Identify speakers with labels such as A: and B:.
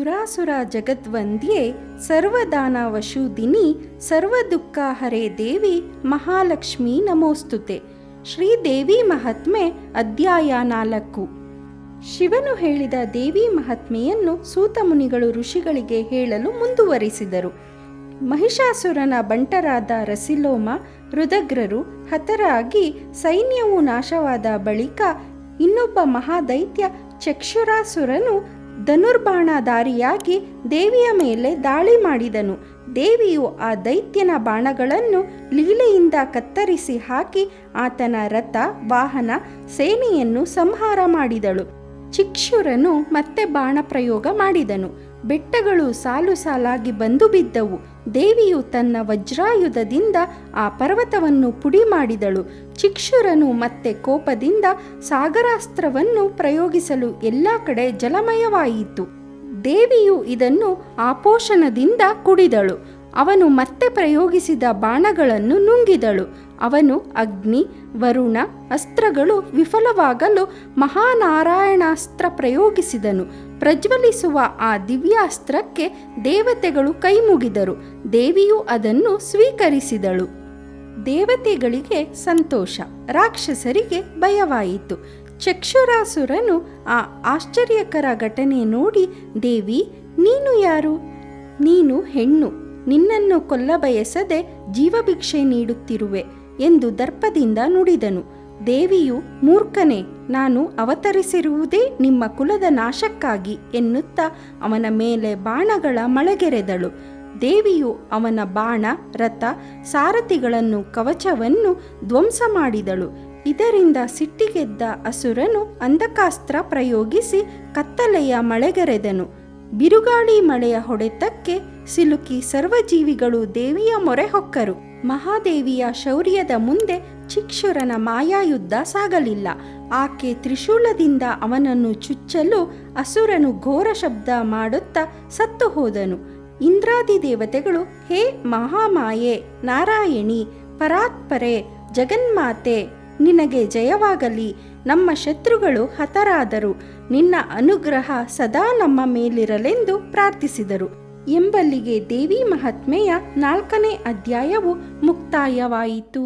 A: ಸುರಾಸುರ ಜಗದ್ವಂದ್ಯೆ ಸರ್ವದಾನವಶೂದಿನಿ ಸರ್ವದುಃಖಹರೆ ದೇವಿ ಮಹಾಲಕ್ಷ್ಮೀ ನಮೋಸ್ತುತೆ. ಶ್ರೀದೇವಿ ಮಹಾತ್ಮೆ ಅಧ್ಯಾಯ 4. ಶಿವನು ಹೇಳಿದ ದೇವಿ ಮಹಾತ್ಮೆಯನ್ನು ಸೂತ ಮುನಿಗಳು ಋಷಿಗಳಿಗೆ ಹೇಳಲು ಮುಂದುವರಿಸಿದರು. ಮಹಿಷಾಸುರನ ಬಂಟರಾದ ರಸಿಲೋಮ ರುದಗ್ರರು ಹತರಾಗಿ ಸೈನ್ಯವು ನಾಶವಾದ ಬಳಿಕ ಇನ್ನೊಬ್ಬ ಮಹಾದೈತ್ಯ ಚಕ್ಷುರಾಸುರನು ಧನುರ್ಬಾಣಧಾರಿಯಾಗಿ ದೇವಿಯ ಮೇಲೆ ದಾಳಿ ಮಾಡಿದನು. ದೇವಿಯು ಆ ದೈತ್ಯನ ಬಾಣಗಳನ್ನು ಲೀಲೆಯಿಂದ ಕತ್ತರಿಸಿ ಹಾಕಿ ಆತನ ರಥ ವಾಹನ ಸೇನೆಯನ್ನು ಸಂಹಾರ ಮಾಡಿದಳು. ಚಿಕ್ಷುರನು ಮತ್ತೆ ಬಾಣ ಪ್ರಯೋಗ ಮಾಡಿದನು. ಬೆಟ್ಟಗಳು ಸಾಲು ಸಾಲಾಗಿ ಬಂದು ಬಿದ್ದವು. ದೇವಿಯು ತನ್ನ ವಜ್ರಾಯುಧದಿಂದ ಆ ಪರ್ವತವನ್ನು ಪುಡಿ ಮಾಡಿದಳು. ಚಿಕ್ಷುರನು ಮತ್ತೆ ಕೋಪದಿಂದ ಸಾಗರಾಸ್ತ್ರವನ್ನು ಪ್ರಯೋಗಿಸಲು ಎಲ್ಲ ಕಡೆ ಜಲಮಯವಾಯಿತು. ದೇವಿಯು ಇದನ್ನು ಆಪೋಷಣದಿಂದ ಕುಡಿದಳು. ಅವನು ಮತ್ತೆ ಪ್ರಯೋಗಿಸಿದ ಬಾಣಗಳನ್ನು ನುಂಗಿದಳು. ಅವನು ಅಗ್ನಿ ವರುಣ ಅಸ್ತ್ರಗಳು ವಿಫಲವಾಗಲು ಮಹಾನಾರಾಯಣಾಸ್ತ್ರ ಪ್ರಯೋಗಿಸಿದನು. ಪ್ರಜ್ವಲಿಸುವ ಆ ದಿವ್ಯಾಸ್ತ್ರಕ್ಕೆ ದೇವತೆಗಳು ಕೈಮುಗಿದರು. ದೇವಿಯು ಅದನ್ನು ಸ್ವೀಕರಿಸಿದಳು. ದೇವತೆಗಳಿಗೆ ಸಂತೋಷ, ರಾಕ್ಷಸರಿಗೆ ಭಯವಾಯಿತು. ಚಕ್ಷುರಾಸುರನು ಆ ಆಶ್ಚರ್ಯಕರ ಘಟನೆ ನೋಡಿ, ದೇವಿ ನೀನು ಯಾರು? ನೀನು ಹೆಣ್ಣು, ನಿನ್ನನ್ನು ಕೊಲ್ಲಬಯಸದೆ ಜೀವಭಿಕ್ಷೆ ನೀಡುತ್ತಿರುವೆ ಎಂದು ದರ್ಪದಿಂದ ನುಡಿದನು. ದೇವಿಯು, ಮೂರ್ಖನೇ, ನಾನು ಅವತರಿಸಿರುವುದೇ ನಿಮ್ಮ ಕುಲದ ನಾಶಕ್ಕಾಗಿ ಎನ್ನುತ್ತಾ ಅವನ ಮೇಲೆ ಬಾಣಗಳ ಮಳೆಗೆರೆದಳು. ದೇವಿಯು ಅವನ ಬಾಣ ರಥ ಸಾರಥಿಗಳನ್ನು ಕವಚವನ್ನು ಧ್ವಂಸ ಮಾಡಿದಳು. ಇದರಿಂದ ಸಿಟ್ಟಿಗೆದ್ದ ಅಸುರನು ಅಂಧಕಾಸ್ತ್ರ ಪ್ರಯೋಗಿಸಿ ಕತ್ತಲೆಯ ಮಳೆಗೆರೆದನು. ಬಿರುಗಾಳಿ ಮಳೆಯ ಹೊಡೆತಕ್ಕೆ ಸಿಲುಕಿ ಸರ್ವಜೀವಿಗಳು ದೇವಿಯ ಮೊರೆ ಹೊಕ್ಕರು. ಮಹಾದೇವಿಯ ಶೌರ್ಯದ ಮುಂದೆ ಚಿಕ್ಷುರನ ಮಾಯಾಯುದ್ಧ ಸಾಗಲಿಲ್ಲ. ಆಕೆ ತ್ರಿಶೂಲದಿಂದ ಅವನನ್ನು ಚುಚ್ಚಲು ಅಸುರನು ಘೋರ ಶಬ್ದ ಮಾಡುತ್ತಾ ಸತ್ತು ಹೋದನು. ಇಂದ್ರಾದಿ ದೇವತೆಗಳು, ಹೇ ಮಹಾಮಾಯೆ, ನಾರಾಯಣಿ, ಪರಾತ್ಪರೆ, ಜಗನ್ಮಾತೆ, ನಿನಗೆ ಜಯವಾಗಲಿ. ನಮ್ಮ ಶತ್ರುಗಳು ಹತರಾದರು. ನಿನ್ನ ಅನುಗ್ರಹ ಸದಾ ನಮ್ಮ ಮೇಲಿರಲೆಂದು ಪ್ರಾರ್ಥಿಸಿದರು. ಎಂಬಲ್ಲಿಗೆ ದೇವಿ ಮಹಾತ್ಮೆಯ 4ನೇ ಅಧ್ಯಾಯವು ಮುಕ್ತಾಯವಾಯಿತು.